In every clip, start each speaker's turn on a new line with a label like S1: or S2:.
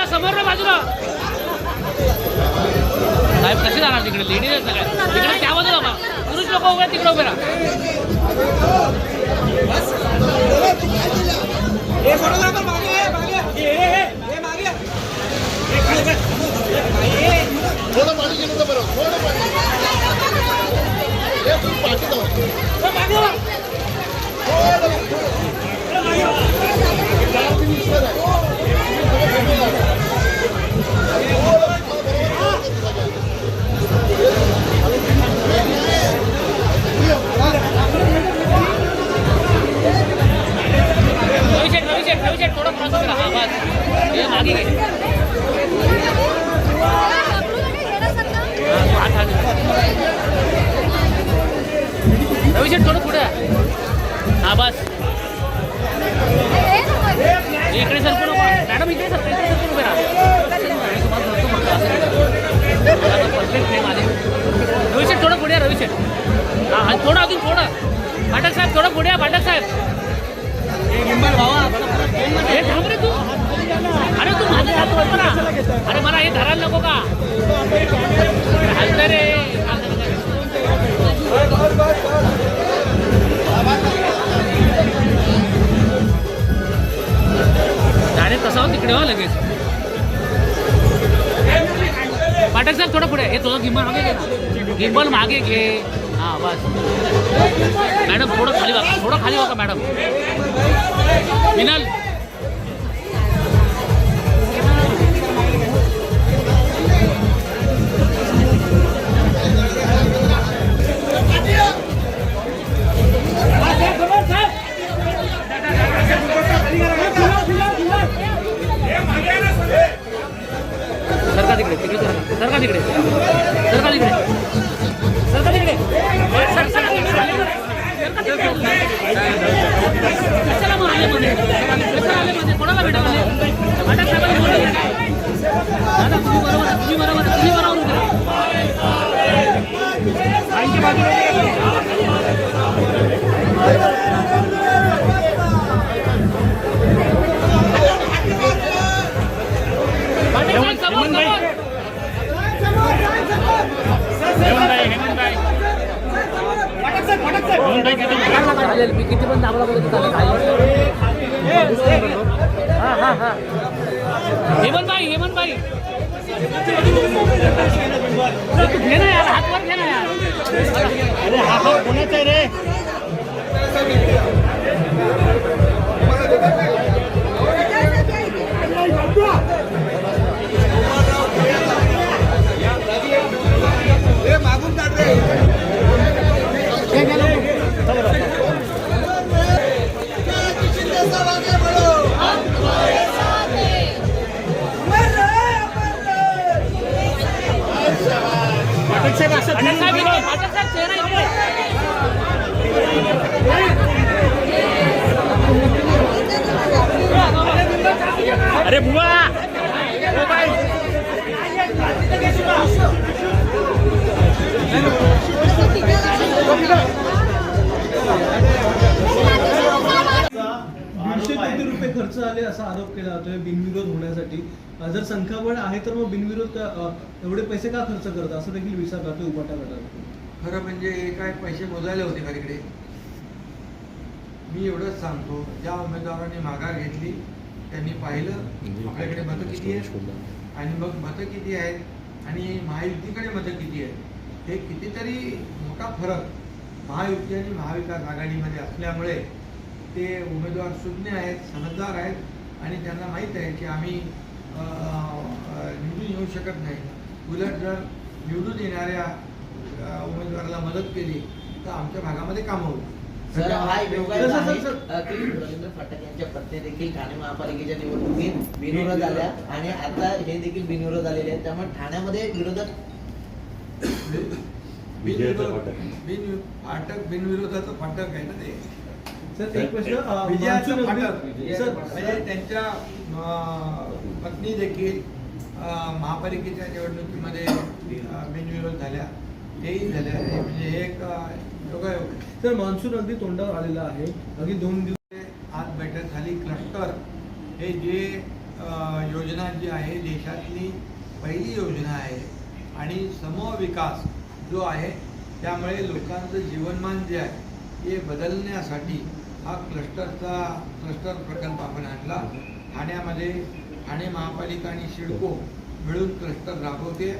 S1: बाजूला समोर ना बाजूला साहेब कसे जाणार तिकडे लेडीज आहेत सगळ्या तिकडे त्या बाजूला बा पुरुष लोक उभे तिकडे उभे राहा
S2: थोडं पाणी गेलं तर बरं थोडं
S1: रविशेठ थोडं क्रॉस करा हा बस हे मागे घे रविशेठ थोडं पुढे हा बस इकडे सरकू नको मॅडम इकडे सरकून उभे राहा रविशेठ थोडं पुढे रविशेठ हा थोडं अजून थोडं पाठक साहेब थोडं पुढे पाठक साहेब हे थांब रे तू अरे तू माझं जातो ना अरे मला हे धरायला नको का रे गाडी तसा तिकडे हो लगेच पाठक साहेब थोडं पुढे हे तुझं गिंबल मागे घे ना गिंबल मागे घे हा बस मॅडम थोडं खाली वाका मॅडम मिनल सरका तिकडे सरका तिकडे कोणाला भेटा तुम्ही बरोबर मी किती पण दाबला हेमंत भाई तू घे ना यार हातवर घे ना यार अरे हा कोणाचा आहे रे
S2: मागून काढ रे
S1: अरे बुवा
S3: ₹150 कोटी खर्च आले असा आरोप केला जातोय बिनविरोध होण्यासाठी जर संख्याबळ आहे तर मग बिनविरोध एवढे पैसे का खर्च करतात असं देखील विचार करतोय उपाटा गटात
S2: खरं म्हणजे हे काय पैसे मोजायला होते का तिकडे मी एवढंच सांगतो ज्या उमेदवारांनी माघार घेतली त्यांनी पाहिलं आपल्याकडे मतं किती आहेत आणि मग मतं किती आहेत आणि महायुतीकडे मतं किती आहेत हे कितीतरी मोठा फरक महायुती आणि महाविकास आघाडीमध्ये असल्यामुळे ते उमेदवार सुज्ञ आहेत समजदार आहेत आणि त्यांना माहीत आहे की आम्ही निवडून येऊ शकत नाही उलट जर निवडून येणाऱ्या उमेदवाराला मदत केली तर आमच्या भागामध्ये कामं होईल
S4: रवींद्र फाटक यांच्या पत्नी देखील ठाणे महापालिकेच्या निवडणुकीत बिनविरोध आल्या आणि आता हे देखील बिनविरोध आलेले आहेत त्यामुळे ठाण्यामध्ये विरोधक
S2: बिनविरोधाचं फाटक आहे ना ते
S3: सर एक प्रश्न
S2: विजयाचं फाटक म्हणजे त्यांच्या पत्नी देखील महापालिकेच्या निवडणुकीमध्ये बिनविरोध झाल्या हेही झाल्या म्हणजे एक योगायोग
S3: सर मान्सून अगदी तोंडावर आलेला आहे अगदी 2 दिवस
S2: आज बैठक झाली क्लस्टर हे जे योजना जी आहे देशातली पहिली योजना आहे आणि समविकास जो आहे त्यामुळे लोकांचं जीवनमान जे आहे हे बदलण्यासाठी हा क्लस्टर प्रकल्प आपण आणला. ठाण्यामध्ये ठाणे महापालिका आणि सिडको मिळून क्लस्टर राबवते.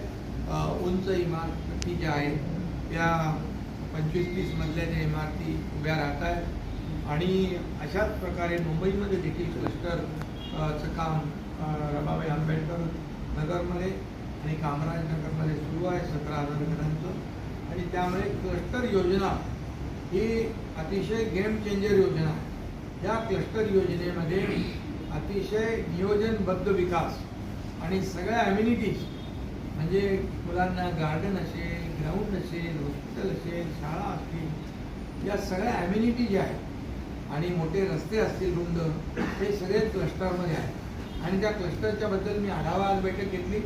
S2: उंच इमारती ज्या आहेत त्या 25-30 मजल्या ज्या इमारती उभ्या राहत आहेत आणि अशाच प्रकारे मुंबईमध्ये देखील क्लस्टरचं काम रमाबाई आंबेडकर नगरमध्ये आणि कामराज नगरमध्ये सुरू आहे 17,000 घरांचं आणि त्यामुळे क्लस्टर योजना ही अतिशय गेम चेंजर योजना आहे. या क्लस्टर योजनेमध्ये अतिशय नियोजनबद्ध विकास आणि सगळ्या ॲम्युनिटीज म्हणजे मुलांना गार्डन असेल, ग्राउंड असेल, हॉस्पिटल असेल, शाळा असतील, या सगळ्या ॲम्युनिटी ज्या आहेत आणि मोठे रस्ते असतील रुंद, हे सगळे क्लस्टरमध्ये आहेत. आणि त्या क्लस्टरच्याबद्दल मी आढावा आज बैठक घेतली.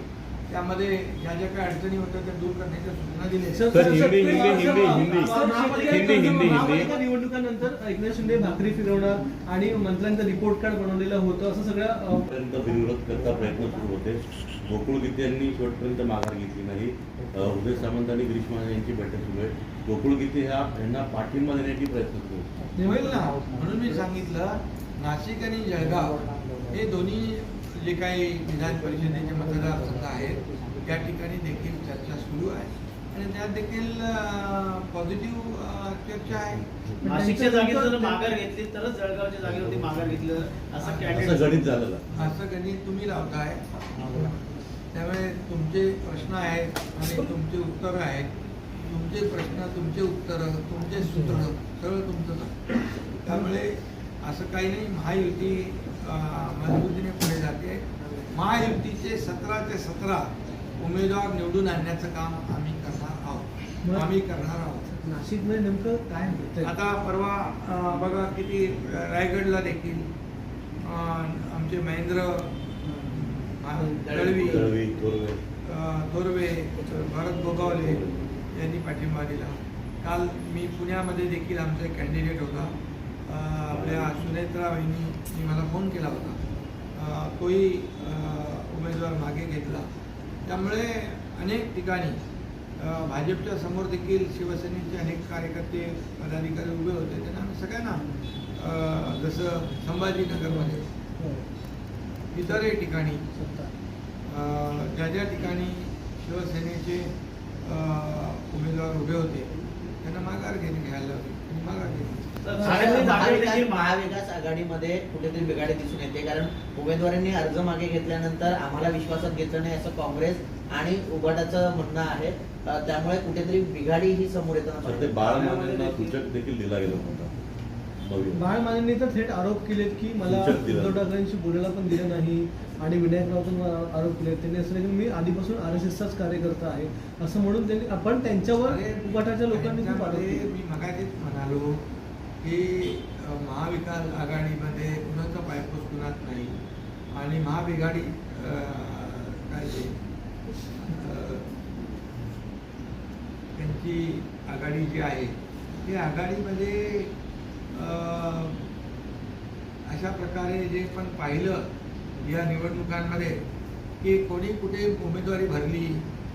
S2: त्यामध्ये ज्या ज्या काही अडचणी होत्या त्या दूर करण्याच्या सूचना दिल्या.
S3: महापालिका निवडणुकांनंतर एकनाथ शिंदे भाकरी फिरवणार आणि मंत्र्यांचं रिपोर्ट कार्ड बनवलेलं होतं असं सगळ्या
S5: विरोध करता प्रयत्न सुरू होते. गोकुळ गीते यांनी शेवटपर्यंत माघार घेतली नाही. उदय सामंत आणि गिरीश महाजन यांची बैठक सुरू आहे. गोकुळ गीते यांना पाठिंबा देण्याची प्रयत्न सुरू आहे.
S2: होईल ना, म्हणून मी सांगितलं नाशिक आणि जळगाव हे दोन्ही जे काही विधान परिषदेचे मतदारसंघ आहेत त्या ठिकाणी देखील चर्चा सुरू आहे आणि त्यात देखील पॉझिटिव्ह चर्चा आहे.
S6: नाशिकच्या जागेवर जर माघार घेतली तरच जळगावच्या जागेवरती माघार घेतलं असं
S5: असं
S6: कॅन्डिडेट
S5: गणित झालेलं.
S2: असं गणित तुम्ही लावताय. त्यामुळे तुमचे प्रश्न आहेत आणि तुमचे उत्तरं आहेत. तुमचे प्रश्न, तुमचे उत्तरं, तुमचे सूत्र सगळं तुमचं. त्यामुळे असं काही नाही. महायुती मजबूतीने पुढे जाते. महायुतीचे 17 ते 17 उमेदवार निवडून आणण्याचं काम आम्ही करणार आहोत.
S3: नाशिकमध्ये नेमकं काय होतंय?
S2: आता परवा बघा किती रायगडला देखील आमचे महेंद्र दळवी, थोरवे, भरत गोगावले यांनी पाठिंबा दिला. काल मी पुण्यामध्ये देखील आमचा कॅन्डिडेट होता आपल्या सुनेत्रा वहिनी मला फोन केला होता. तोही उमेदवार मागे घेतला. त्यामुळे अनेक ठिकाणी भाजपच्या समोर देखील शिवसेनेचे अनेक कार्यकर्ते पदाधिकारी उभे होते. त्यांना आम्ही सगळ्यांना जसं संभाजीनगरमध्ये इतरही ठिकाणी ज्या ज्या ठिकाणी शिवसेनेचे उमेदवार उभे होते त्यांना माघार घ्यायला लावली आणि माघार घेतली.
S4: महाविकास आघाडीमध्ये कुठेतरी बिघाडी दिसून येते कारण उमेदवारांनी अर्ज मागे घेतल्यानंतर आम्हाला विश्वासात घेतलं नाही असं काँग्रेस आणि उभाटाचं म्हणणं आहे. त्यामुळे कुठेतरी बिघाडी ही समोर येताना
S5: बाळ मानेंना सूचक देखील दिला गेला होता.
S3: बाळ मानेंनी तर थेट आरोप केलेत की मला उद्धव ठाकरेंशी बोलायला पण दिलं नाही आणि विनायक राऊतांवर आरोप केले. त्यांनी असं की मी आधीपासून RSSचाच कार्यकर्ता आहे असं म्हणून त्यांनी आपण त्यांच्यावर उभाटाच्या लोकांनी खूप आरोप केले.
S2: मी मगाशीच म्हणालो की महाविकास आघाडीमध्ये कुणाचा पायपोस कुणाच नाही आणि महाबिघाडी काय ते त्यांची आघाडी जी आहे ती आघाडीमध्ये अशा प्रकारे जे पण पाहिलं या निवडणुकांमध्ये की कोणी कुठे उमेदवारी भरली,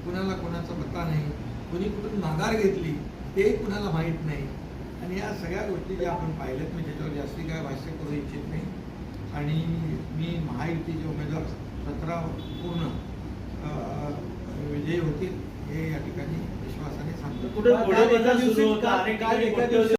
S2: कुणाला कोणाचा पत्ता नाही, कोणी कुठून माघार घेतली ते कुणाला माहीत नाही. आणि या सगळ्या गोष्टी ज्या आपण पाहिल्यात मी त्याच्यावर जास्ती काय भाष्य करू इच्छित नाही. आणि मी महायुतीचे उमेदवार 17 पूर्ण विजयी होतील हे या ठिकाणी विश्वासाने सांगतो.
S6: कुठे